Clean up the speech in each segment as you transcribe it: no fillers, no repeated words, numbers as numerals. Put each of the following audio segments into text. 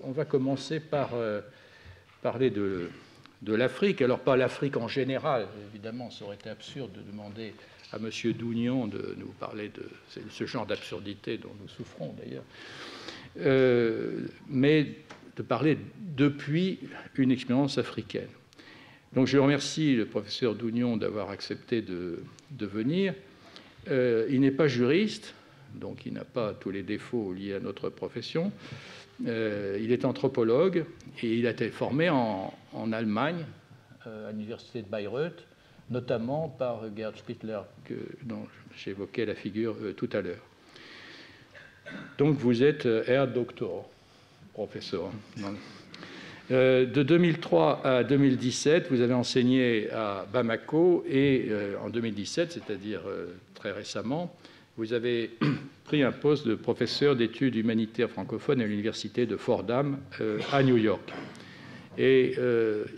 on va commencer par parler de l'Afrique. Alors, pas l'Afrique en général, évidemment, ça aurait été absurde de demander à M. Dougnon de nous parler de ce genre d'absurdité dont nous souffrons d'ailleurs, mais de parler depuis une expérience africaine. Donc je remercie le professeur Dougnon d'avoir accepté de venir. Il n'est pas juriste, donc il n'a pas tous les défauts liés à notre profession. Il est anthropologue et il a été formé en Allemagne, à l'université de Bayreuth, notamment par Gerd Spittler, dont j'évoquais la figure tout à l'heure. Donc vous êtes Herr Doktor, professeur. De 2003 à 2017, vous avez enseigné à Bamako et en 2017, c'est-à-dire très récemment, vous avez pris un poste de professeur d'études humanitaires francophones à l'université de Fordham à New York. Et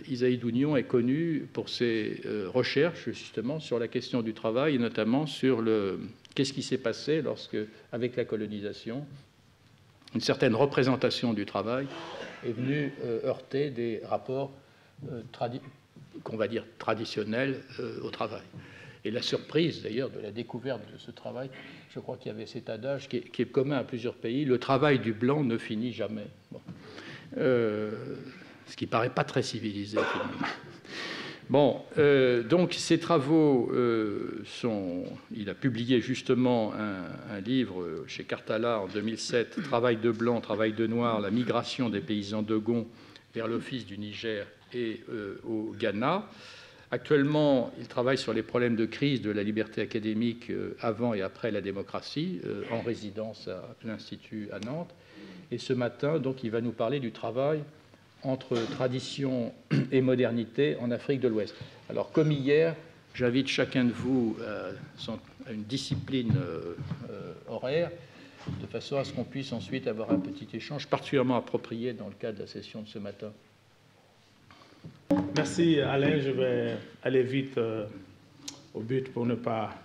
Isaïe Dougnon est connu pour ses recherches justement sur la question du travail et notamment sur qu'est-ce qui s'est passé lorsque, avec la colonisation, une certaine représentation du travail est venue heurter des rapports qu'on va dire traditionnels au travail. Et la surprise d'ailleurs de la découverte de ce travail, je crois qu'il y avait cet adage qui est commun à plusieurs pays, le travail du blanc ne finit jamais. Bon. Ce qui ne paraît pas très civilisé finalement. Bon, donc ces travaux il a publié justement un livre chez Cartala en 2007, Travail de blanc, travail de noir, la migration des paysans dogons vers l'Office du Niger et au Ghana. Actuellement, il travaille sur les problèmes de crise de la liberté académique avant et après la démocratie, en résidence à l'Institut à Nantes. Et ce matin, donc, il va nous parler du travail entre tradition et modernité en Afrique de l'Ouest. Alors, comme hier, j'invite chacun de vous à une discipline horaire, de façon à ce qu'on puisse ensuite avoir un petit échange particulièrement approprié dans le cadre de la session de ce matin. Merci Alain, je vais aller vite au but pour ne pas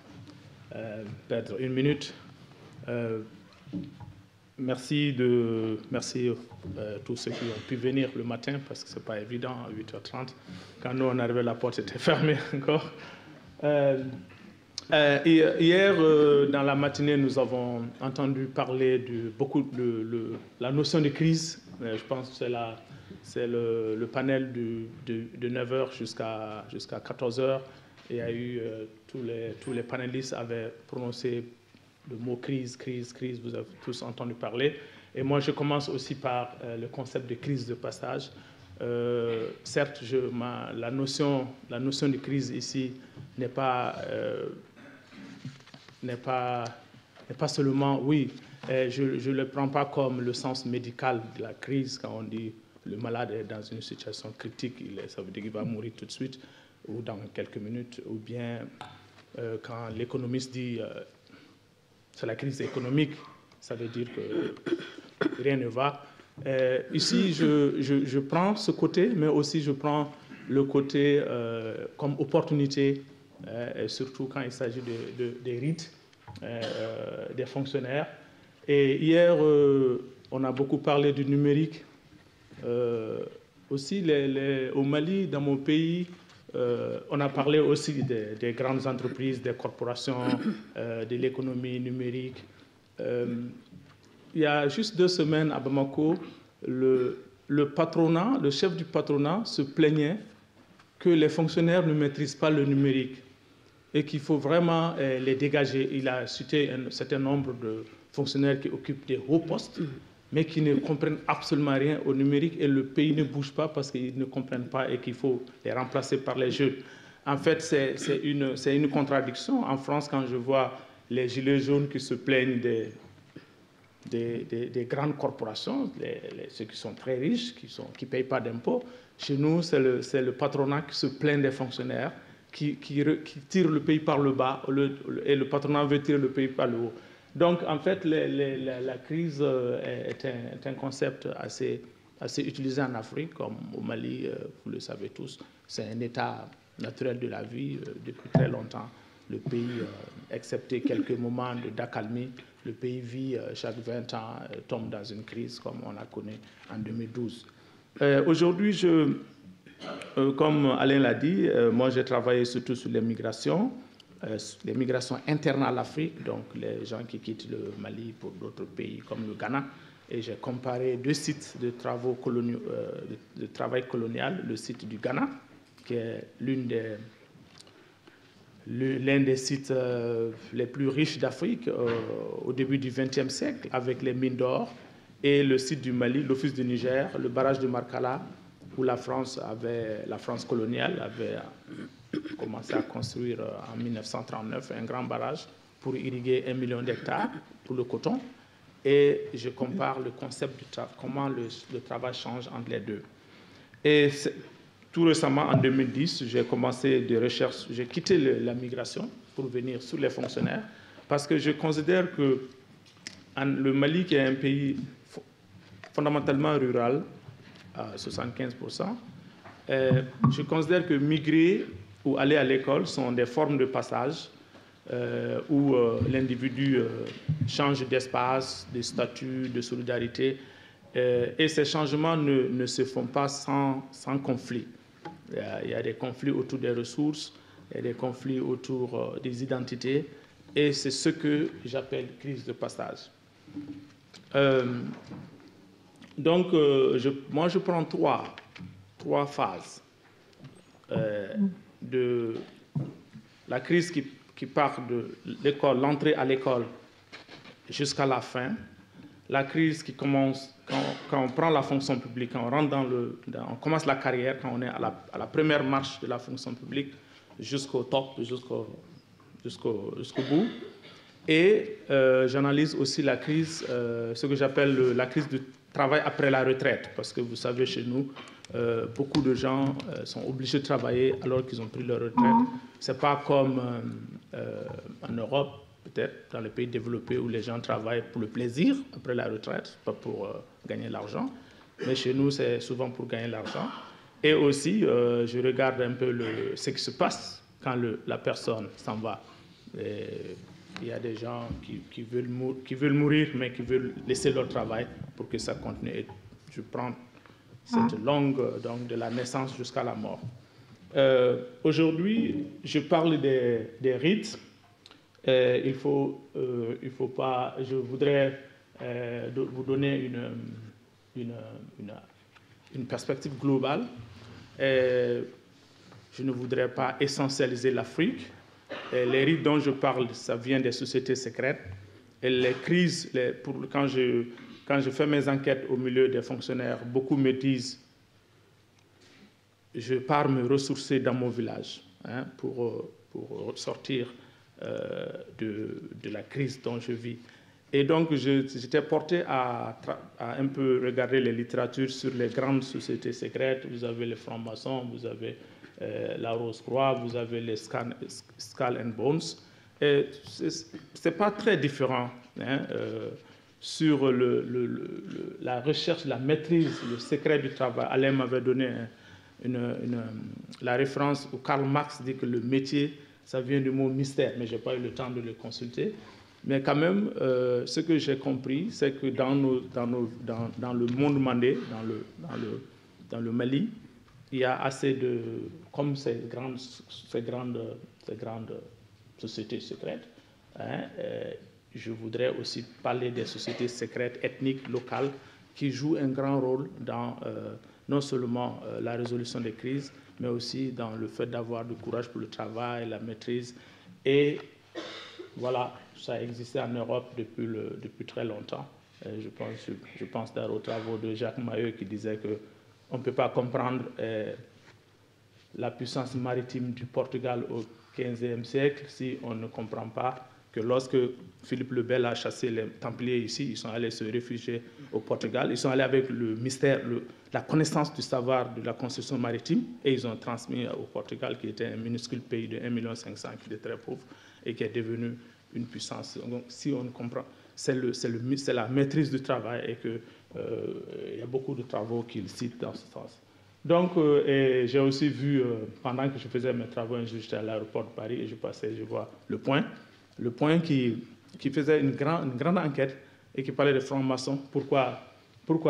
perdre une minute. Merci tous ceux qui ont pu venir le matin, parce que ce n'est pas évident à 8h30. Quand nous, on arrivait, la porte était fermée encore. Hier, dans la matinée, nous avons entendu parler beaucoup de la notion de crise. Je pense que c'est le panel de 9h jusqu'à 14h. Il y a eu, tous les panélistes avaient prononcé le mot crise, vous avez tous entendu parler. Et moi, je commence aussi par le concept de crise de passage. Certes, la notion de crise ici n'est pas seulement, oui, je ne le prends pas comme le sens médical de la crise. Quand on dit le malade est dans une situation critique, ça veut dire qu'il va mourir tout de suite ou dans quelques minutes, ou bien quand l'économiste dit c'est la crise économique, ça veut dire que rien ne va. Ici, je prends ce côté, mais aussi je prends le côté comme opportunité, et surtout quand il s'agit des rites, des fonctionnaires. Et hier, on a beaucoup parlé du numérique. Aussi, au Mali, dans mon pays, on a parlé aussi des grandes entreprises, des corporations, de l'économie numérique. Il y a juste 2 semaines à Bamako, le patronat, le chef du patronat se plaignait que les fonctionnaires ne maîtrisent pas le numérique et qu'il faut vraiment les dégager. Il a cité un certain nombre de fonctionnaires qui occupent des hauts postes, mais qui ne comprennent absolument rien au numérique, et le pays ne bouge pas parce qu'ils ne comprennent pas et qu'il faut les remplacer par les jeunes. En fait, c'est une contradiction. En France, quand je vois les gilets jaunes qui se plaignent des grandes corporations, ceux qui sont très riches, qui ne payent pas d'impôts, chez nous, c'est le patronat qui se plaint des fonctionnaires, qui tire le pays par le bas, et le patronat veut tirer le pays par le haut. Donc, en fait, la crise est un concept assez utilisé en Afrique, comme au Mali, vous le savez tous. C'est un état naturel de la vie depuis très longtemps. Le pays, excepté quelques moments d'accalmie, le pays vit chaque 20 ans, tombe dans une crise comme on la connaît en 2012. Aujourd'hui, comme Alain l'a dit, moi j'ai travaillé surtout sur les migrations internes à l'Afrique, donc les gens qui quittent le Mali pour d'autres pays comme le Ghana. Et j'ai comparé deux sites de travail colonial, le site du Ghana, qui est l'un des sites les plus riches d'Afrique au début du XXe siècle, avec les mines d'or, et le site du Mali, l'Office du Niger, le barrage de Markala, où la France coloniale avait commencé à construire en 1939 un grand barrage pour irriguer 1 million d'hectares pour le coton. Et je compare le concept du travail, comment le travail change entre les deux. Et tout récemment, en 2010, j'ai commencé des recherches, j'ai quitté la migration pour venir sur les fonctionnaires, parce que je considère que le Mali, qui est un pays fondamentalement rural, à 75%, je considère que migrer ou aller à l'école sont des formes de passage où l'individu change d'espace, de statut, de solidarité, et ces changements ne se font pas sans conflit. Il y a des conflits autour des ressources, il y a des conflits autour des identités, et c'est ce que j'appelle crise de passage. Donc, moi, je prends trois phases de la crise qui part de l'école, l'entrée à l'école jusqu'à la fin, la crise qui commence quand on prend la fonction publique, quand on rentre on commence la carrière, quand on est à la première marche de la fonction publique jusqu'au top, jusqu'au bout. Et j'analyse aussi la crise, ce que j'appelle la crise du travail après la retraite, parce que vous savez, chez nous, beaucoup de gens sont obligés de travailler alors qu'ils ont pris leur retraite. Ce n'est pas comme en Europe, peut-être dans les pays développés où les gens travaillent pour le plaisir après la retraite, pas pour gagner l'argent. Mais chez nous, c'est souvent pour gagner l'argent. Et aussi, je regarde un peu ce qui se passe quand la personne s'en va. Il y a des gens qui veulent mourir, mais qui veulent laisser leur travail pour que ça continue. Et je prends cette longue, donc de la naissance jusqu'à la mort. Aujourd'hui, je parle des rites. Je voudrais vous donner une perspective globale. Je ne voudrais pas essentialiser l'Afrique. Les rites dont je parle, ça vient des sociétés secrètes. Et les crises, quand je fais mes enquêtes au milieu des fonctionnaires, beaucoup me disent je pars me ressourcer dans mon village pour sortir de la crise dont je vis. Et donc, j'étais porté à un peu regarder les littératures sur les grandes sociétés secrètes. Vous avez les francs-maçons, vous avez la Rose-Croix, vous avez les Skull and Bones. Et ce n'est pas très différent sur la recherche, la maîtrise, le secret du travail. Alain m'avait donné la référence où Karl Marx dit que le métier, ça vient du mot mystère, mais je n'ai pas eu le temps de le consulter. Mais quand même, ce que j'ai compris, c'est que dans le monde mandé, dans le Mali, il y a assez de, comme ces grandes sociétés secrètes, je voudrais aussi parler des sociétés secrètes ethniques locales qui jouent un grand rôle dans non seulement la résolution des crises, mais aussi dans le fait d'avoir du courage pour le travail, la maîtrise. Et voilà, ça existait en Europe depuis très longtemps. Je pense aux travaux de Jacques Mayeux qui disait qu'on ne peut pas comprendre la puissance maritime du Portugal au XVe siècle si on ne comprend pas que lorsque Philippe le Bel a chassé les Templiers ici, ils sont allés se réfugier au Portugal. Ils sont allés avec le mystère, la connaissance du savoir de la construction maritime, et ils ont transmis au Portugal, qui était un minuscule pays de 1,5 million, qui était très pauvre, et qui est devenu une puissance. Donc, si on comprend, c'est la maîtrise du travail, et qu'il y a beaucoup de travaux qu'il cite dans ce sens. Donc, j'ai aussi vu, pendant que je faisais mes travaux, un jour, j'étais à l'aéroport de Paris, et je vois Le Point qui qui faisait une grande enquête et qui parlait de francs-maçons, pourquoi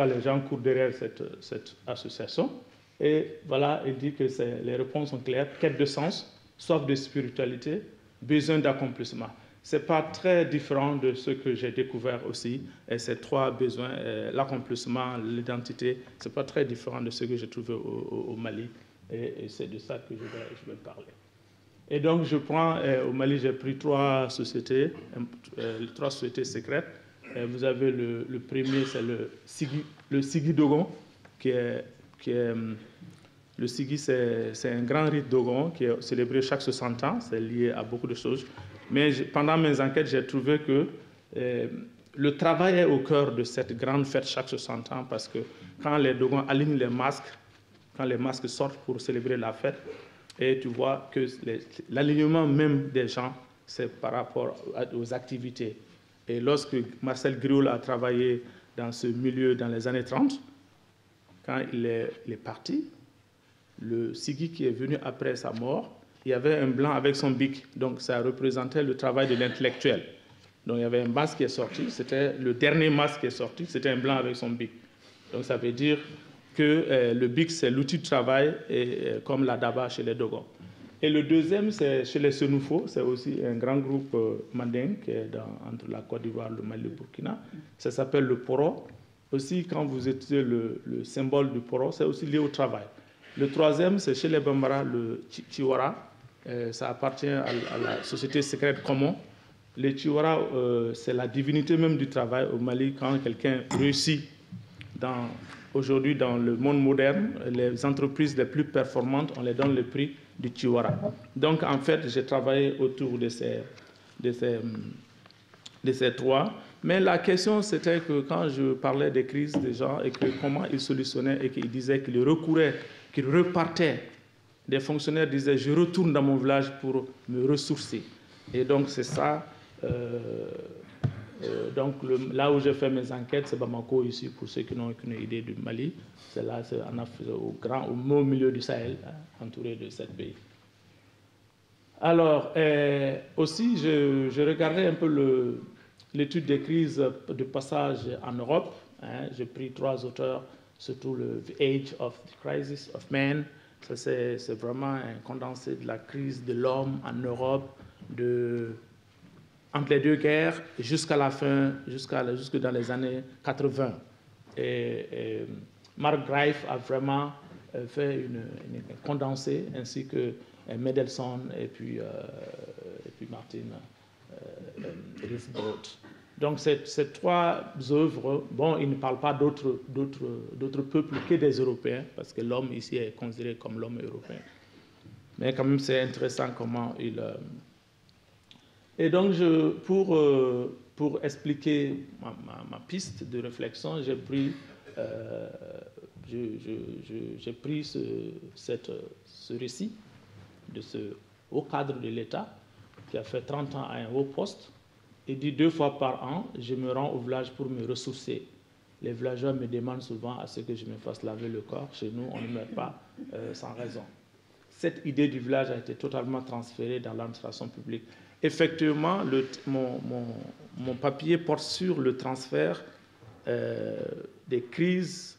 les gens courent derrière cette association. Et voilà, il dit que les réponses sont claires: quête de sens, soif de spiritualité, besoin d'accomplissement. Ce n'est pas très différent de ce que j'ai découvert aussi. Et ces trois besoins, l'accomplissement, l'identité, ce n'est pas très différent de ce que j'ai trouvé au Mali. Et c'est de ça que je vais parler. Et donc, au Mali, j'ai pris trois sociétés secrètes. Et vous avez le premier, c'est le Sigui Dogon, le Sigui, c'est un grand rite Dogon qui est célébré chaque 60 ans. C'est lié à beaucoup de choses. Mais pendant mes enquêtes, j'ai trouvé que le travail est au cœur de cette grande fête chaque 60 ans, parce que quand les Dogons alignent les masques, quand les masques sortent pour célébrer la fête, et tu vois que l'alignement même des gens, c'est par rapport aux activités. Et lorsque Marcel Griol a travaillé dans ce milieu dans les années 30, quand il est parti, le Sigui qui est venu après sa mort, il y avait un blanc avec son bic. Donc ça représentait le travail de l'intellectuel. Donc il y avait un masque qui est sorti, c'était le dernier masque qui est sorti, c'était un blanc avec son bic. Donc ça veut dire que le bic, c'est l'outil de travail, comme la daba chez les Dogons. Et le deuxième, c'est chez les Senoufo, c'est aussi un grand groupe manding qui est entre la Côte d'Ivoire, le Mali et le Burkina. Ça s'appelle le poro. Aussi, quand vous étudiez le symbole du poro, c'est aussi lié au travail. Le troisième, c'est chez les Bambara, le Chiwara. Ça appartient à la société secrète Komo. Le Chiwara, c'est la divinité même du travail au Mali. Quand quelqu'un réussit aujourd'hui dans le monde moderne, les entreprises les plus performantes, on les donne le prix du Chiwara. Donc en fait, j'ai travaillé autour de ces trois. Mais la question, c'était que quand je parlais des crises des gens et que comment ils solutionnaient et qu'ils disaient qu'ils repartaient, des fonctionnaires disaient: je retourne dans mon village pour me ressourcer. Et donc c'est ça. Donc là où j'ai fait mes enquêtes, c'est Bamako ici, pour ceux qui n'ont aucune idée du Mali. C'est là, c'est en Afrique, au milieu du Sahel, hein, entouré de 7 pays. Alors, aussi, je regardais un peu l'étude des crises de passage en Europe. Hein. J'ai pris 3 auteurs, surtout le The Age of the Crisis of Man. Ça, c'est vraiment un condensé de la crise de l'homme en Europe, entre les 2 guerres jusqu'à la fin, jusque dans les années 80. Et Mark Greif a vraiment fait une condensée, ainsi que Mendelssohn et puis Martin Rifbrot. Donc ces 3 œuvres, bon, ils ne parlent pas d'autres peuples que des Européens, parce que l'homme ici est considéré comme l'homme européen. Mais quand même, c'est intéressant comment il... Et donc, pour expliquer ma piste de réflexion, j'ai pris ce récit de ce haut cadre de l'État qui a fait 30 ans à un haut poste et dit 2 fois par an, je me rends au village pour me ressourcer. Les villageois me demandent souvent à ce que je me fasse laver le corps. Chez nous, on ne meurt pas sans raison. Cette idée du village a été totalement transférée dans l'administration publique. Effectivement, mon papier porte sur le transfert des crises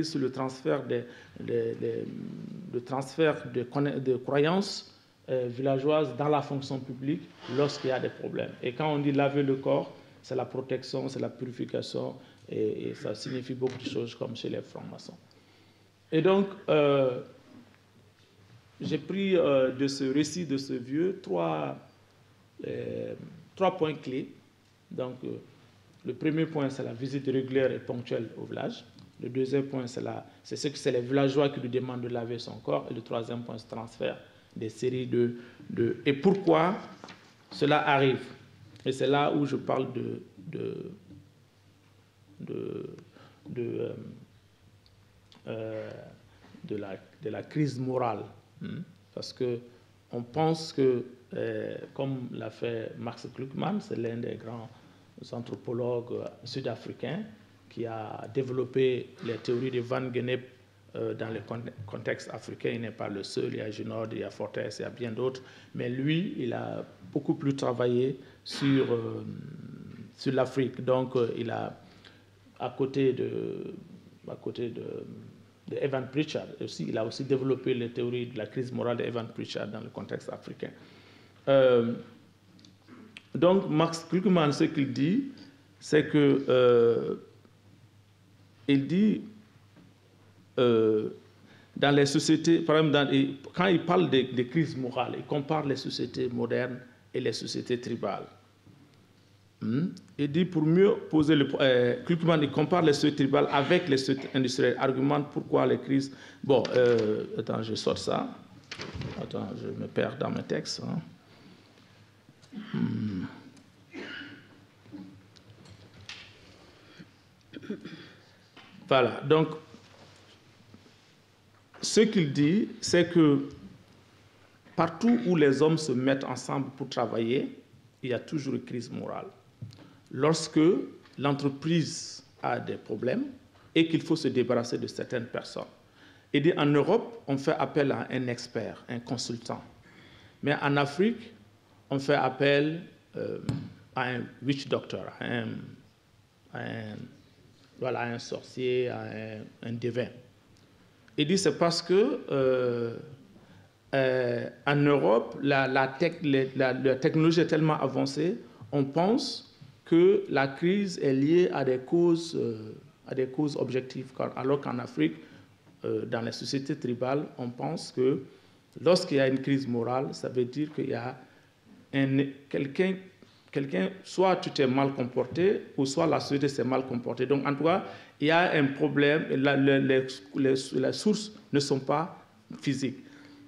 sur le transfert de croyances villageoises dans la fonction publique lorsqu'il y a des problèmes. Et quand on dit laver le corps, c'est la protection, c'est la purification, et ça signifie beaucoup de choses comme chez les francs-maçons. Et donc, j'ai pris de ce récit de ce vieux 3 points clés. Donc, le premier point, c'est la visite régulière et ponctuelle au village. Le deuxième point, c'est ce que c'est les villageois qui lui demandent de laver son corps. Et le troisième point, c'est le transfert des séries Et pourquoi cela arrive? Et c'est là où je parle de la crise morale. Parce qu'on pense que, comme l'a fait Max Gluckman, c'est l'un des grands anthropologues sud-africains qui a développé les théories de Van Gennep dans le contexte africain. Il n'est pas le seul, il y a Junod, il y a Fortes, il y a bien d'autres. Mais lui, il a beaucoup plus travaillé sur l'Afrique. Donc, il a, à côté de Evan Pritchard, aussi, il a aussi développé les théories de la crise morale d'Evan Pritchard dans le contexte africain. Donc, Max Krugman, ce qu'il dit, c'est que il dit dans les sociétés, par exemple, quand il parle des crises morales, il compare les sociétés modernes et les sociétés tribales. Il dit pour mieux poser le Krugman, il compare les sociétés tribales avec les sociétés industrielles, argumente pourquoi les crises. Bon, attends, je sors ça. Attends, je me perds dans mes textes. Hein. Voilà, donc ce qu'il dit, c'est que partout où les hommes se mettent ensemble pour travailler, il y a toujours une crise morale. Lorsque l'entreprise a des problèmes et qu'il faut se débarrasser de certaines personnes. Il dit en Europe, on fait appel à un expert, un consultant. Mais en Afrique, on fait appel à un witch doctor, à un sorcier, à un devin. Il dit c'est parce que en Europe, la technologie est tellement avancée, on pense que la crise est liée à des causes objectives, alors qu'en Afrique, dans les sociétés tribales, on pense que lorsqu'il y a une crise morale, ça veut dire qu'il y a quelqu'un, soit tu t'es mal comporté, ou soit la société s'est mal comportée. Donc, en tout cas, il y a un problème, les sources ne sont pas physiques.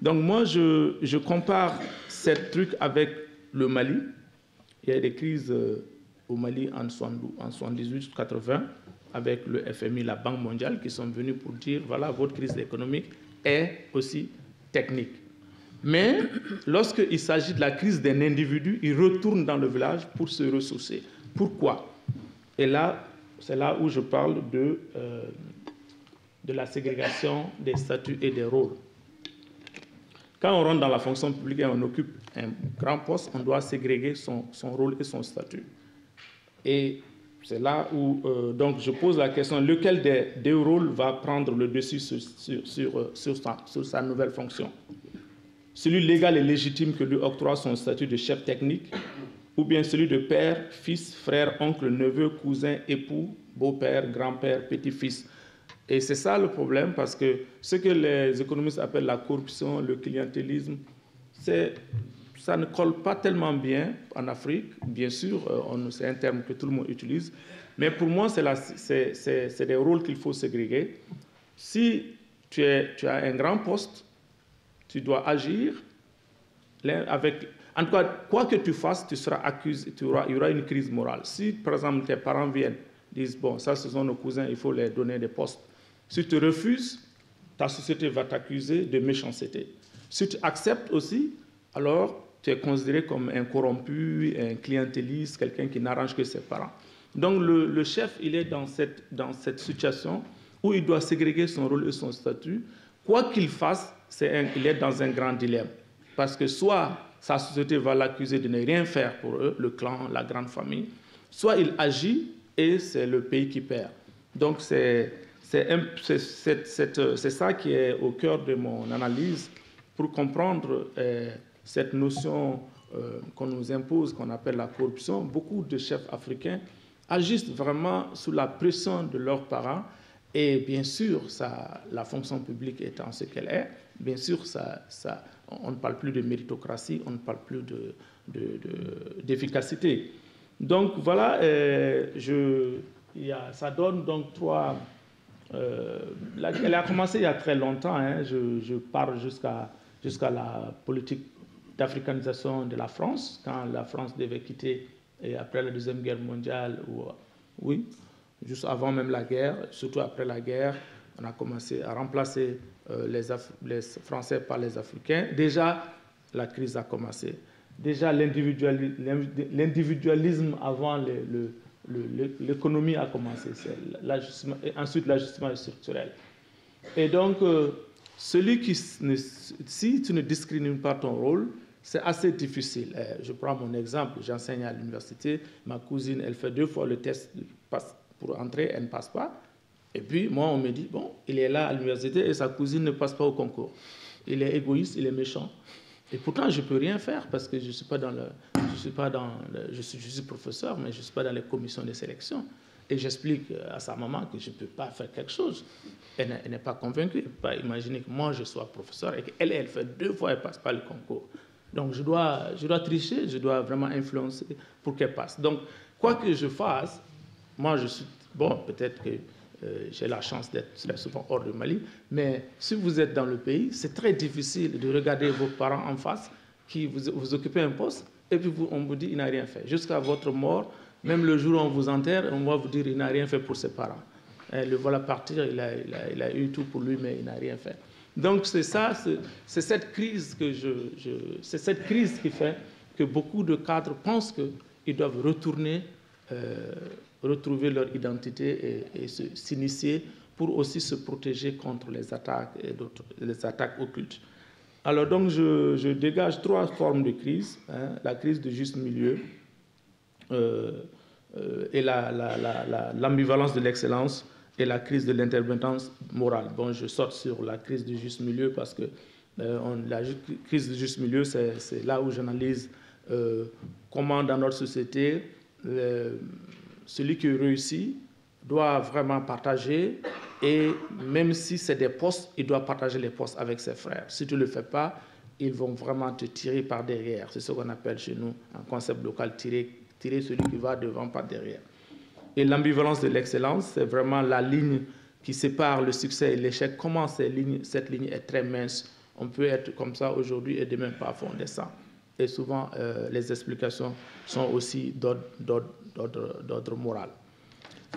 Donc, moi, je compare ce truc avec le Mali. Il y a des crises au Mali en 78-80, avec le FMI, la Banque mondiale, qui sont venus pour dire, voilà, votre crise économique est aussi technique. Mais lorsqu'il s'agit de la crise d'un individu, il retourne dans le village pour se ressourcer. Pourquoi? Et là, c'est là où je parle de la ségrégation des statuts et des rôles. Quand on rentre dans la fonction publique et on occupe un grand poste, on doit ségréguer son rôle et son statut. Et c'est là où donc je pose la question, lequel des deux rôles va prendre le dessus sur sa nouvelle fonction? Celui légal et légitime que lui octroie son statut de chef technique, ou bien celui de père, fils, frère, oncle, neveu, cousin, époux, beau-père, grand-père, petit-fils. Et c'est ça le problème, parce que ce que les économistes appellent la corruption, le clientélisme, ça ne colle pas tellement bien en Afrique. Bien sûr, c'est un terme que tout le monde utilise, mais pour moi, c'est des rôles qu'il faut ségréguer. Si tu as un grand poste, tu dois agir avec... En tout cas, quoi que tu fasses, tu seras accusé, il y aura une crise morale. Si, par exemple, tes parents viennent, disent, bon, ça, ce sont nos cousins, il faut leur donner des postes. Si tu refuses, ta société va t'accuser de méchanceté. Si tu acceptes aussi, alors tu es considéré comme un corrompu, un clientéliste, quelqu'un qui n'arrange que ses parents. Donc, le chef, il est dans cette situation où il doit ségréguer son rôle et son statut. Quoi qu'il fasse, il est dans un grand dilemme. Parce que soit sa société va l'accuser de ne rien faire pour eux, le clan, la grande famille, soit il agit et c'est le pays qui perd. Donc c'est ça qui est au cœur de mon analyse pour comprendre cette notion qu'on nous impose, qu'on appelle la corruption. Beaucoup de chefs africains agissent vraiment sous la pression de leurs parents. Et bien sûr, la fonction publique étant ce qu'elle est, bien sûr, on ne parle plus de méritocratie, on ne parle plus d'efficacité. Donc voilà, ça donne donc trois... elle a commencé il y a très longtemps, hein, je pars jusqu'à la politique d'africanisation de la France, quand la France devait quitter, et après la Deuxième Guerre mondiale, oui, juste avant même la guerre, surtout après la guerre, on a commencé à remplacer les Français par les Africains. Déjà, la crise a commencé. Déjà, l'individualisme avant l'économie a commencé. Et ensuite, l'ajustement structurel. Et donc, si tu ne discrimines pas ton rôle, c'est assez difficile. Je prends mon exemple, j'enseigne à l'université, ma cousine, elle fait 2 fois le test pour entrer, elle ne passe pas. Et puis, moi, on me dit, bon, il est là à l'université et sa cousine ne passe pas au concours. Il est égoïste, il est méchant. Et pourtant, je ne peux rien faire parce que je suis professeur, mais je ne suis pas dans les commissions de sélection. Et j'explique à sa maman que je ne peux pas faire quelque chose. Elle n'est pas convaincue. Elle ne peut pas imaginer que moi, je sois professeur et qu'elle, elle fait 2 fois, elle ne passe pas le concours. Donc, je dois tricher, je dois vraiment influencer pour qu'elle passe. Donc, quoi que je fasse, moi, je suis... Bon, peut-être que j'ai la chance d'être souvent hors du Mali, mais si vous êtes dans le pays, c'est très difficile de regarder vos parents en face qui vous occupez un poste et puis on vous dit il n'a rien fait. Jusqu'à votre mort, même le jour où on vous enterre, on va vous dire il n'a rien fait pour ses parents. Et le voilà partir, il a eu tout pour lui, mais il n'a rien fait. Donc c'est ça, c'est cette crise c'est cette crise qui fait que beaucoup de cadres pensent qu'ils doivent retrouver leur identité et s'initier pour aussi se protéger contre les attaques occultes. Alors donc je dégage 3 formes de crise, la crise de juste milieu et l'ambivalence de l'excellence et la crise de l'interdépendance morale. Bon, je saute sur la crise du juste milieu parce que la crise du juste milieu, c'est là où j'analyse comment dans notre société, celui qui réussit doit vraiment partager et même si c'est des postes, il doit partager les postes avec ses frères. Si tu ne le fais pas, ils vont vraiment te tirer par derrière. C'est ce qu'on appelle chez nous, un concept local, tirer celui qui va devant par derrière. Et l'ambivalence de l'excellence, c'est vraiment la ligne qui sépare le succès et l'échec. Comment cette ligne est très mince. On peut être comme ça aujourd'hui et demain parfois on descend. Et souvent, les explications sont aussi d'ordre moral.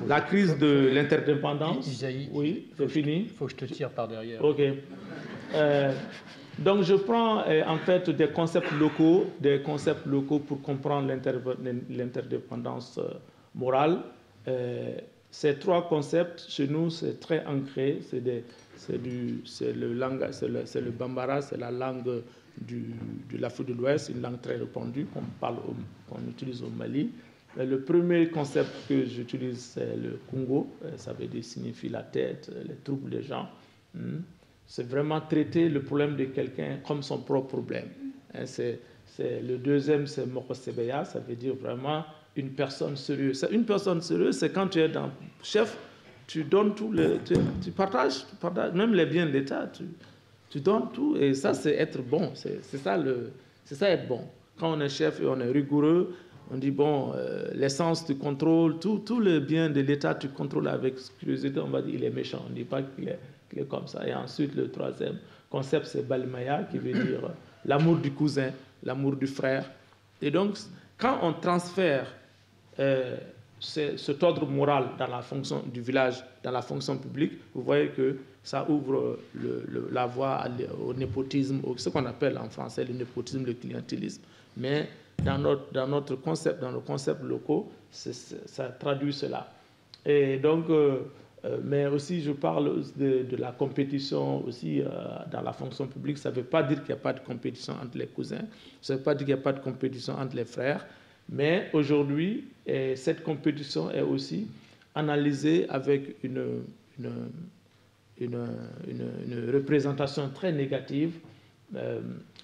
La crise de l'interdépendance. Isaïe, oui, c'est fini. Il faut que je te tire par derrière. OK. Donc, je prends en fait des concepts locaux pour comprendre l'interdépendance morale. Ces 3 concepts, chez nous, c'est très ancré. C'est le Bambara, c'est la langue de l'Afrique de l'Ouest, une langue très répandue qu'on utilise au Mali. Le premier concept que j'utilise, c'est le Congo. Ça veut dire, signifie la tête, les troubles des gens. C'est vraiment traiter le problème de quelqu'un comme son propre problème. Le deuxième, c'est Mokosebeya. Ça veut dire vraiment une personne sérieuse. Une personne sérieuse, c'est quand tu es dans chef, tu donnes tout, tu partages même les biens de l'État, tu donnes tout. Et ça, c'est être bon. C'est ça être bon. Quand on est chef et on est rigoureux, on dit, bon, l'essence, tu contrôles, tout le bien de l'État, tu contrôles avec curiosité, on va dire, il est méchant. On ne dit pas qu'il est comme ça. Et ensuite, le 3e concept, c'est Balimaya, qui veut dire l'amour du cousin, l'amour du frère. Et donc, quand on transfère cet ordre moral dans la fonction du village, dans la fonction publique, vous voyez que ça ouvre la voie au népotisme, ce qu'on appelle en français le népotisme, le clientélisme. Mais dans notre concept, dans nos concepts locaux, ça traduit cela. Et donc, mais aussi je parle de la compétition aussi dans la fonction publique. Ça ne veut pas dire qu'il n'y a pas de compétition entre les cousins, ça ne veut pas dire qu'il n'y a pas de compétition entre les frères, mais aujourd'hui, cette compétition est aussi analysée avec une représentation très négative.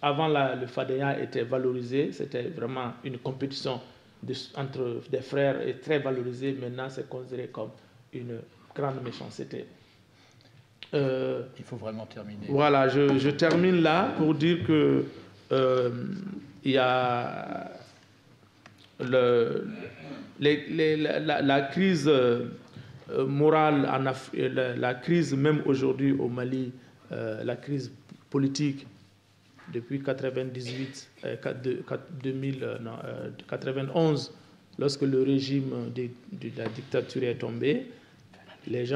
Avant, le FADEA était valorisé, c'était vraiment une compétition entre des frères et très valorisée. Maintenant, c'est considéré comme une grande méchanceté. Il faut vraiment terminer. Voilà, je termine là pour dire que il y a la crise morale en Afrique, la crise même aujourd'hui au Mali, la crise politique depuis 91, lorsque le régime de la dictature est tombé, les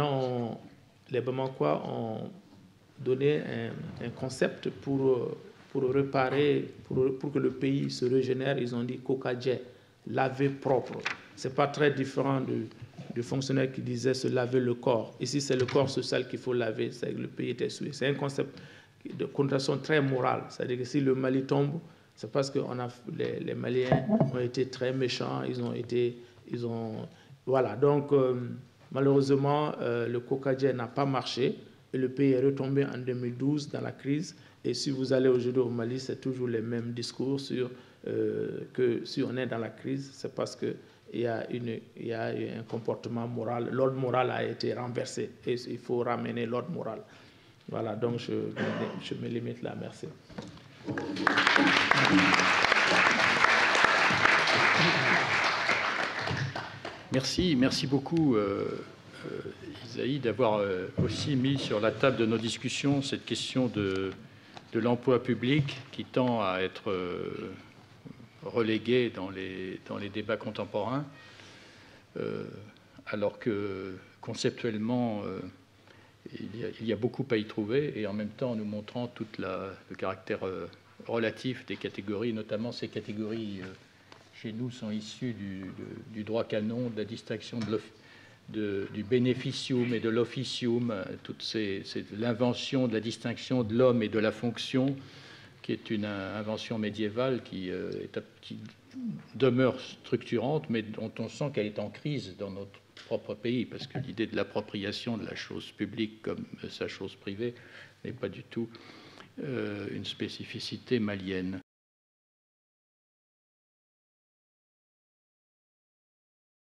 Bamakois ont donné un concept pour réparer, pour que le pays se régénère. Ils ont dit Kokadje, laver propre. Ce n'est pas très différent du fonctionnaire qui disait se laver le corps. Ici, c'est le corps social qu'il faut laver, c'est que le pays était souillé. C'est un concept de connotation très morale. C'est-à-dire que si le Mali tombe, c'est parce que les Maliens ont été très méchants, voilà. Donc, malheureusement, le Kokadien n'a pas marché et le pays est retombé en 2012 dans la crise. Et si vous allez aujourd'hui au Mali, c'est toujours les mêmes discours sur que si on est dans la crise, c'est parce qu'il y a un comportement moral, l'ordre moral a été renversé et il faut ramener l'ordre moral. Voilà, donc je me limite là. Merci. Merci beaucoup, Isaïe, d'avoir aussi mis sur la table de nos discussions cette question de l'emploi public qui tend à être relégué dans les débats contemporains, alors que conceptuellement, il y a beaucoup à y trouver, et en même temps en nous montrant tout le caractère relatif des catégories, notamment ces catégories chez nous sont issues du droit canon, de la distinction du bénéficium et de l'officium, c'est l'invention de la distinction de l'homme et de la fonction, qui est une invention médiévale qui demeure structurante, mais dont on sent qu'elle est en crise dans notre propre pays, parce que l'idée de l'appropriation de la chose publique comme sa chose privée n'est pas du tout une spécificité malienne.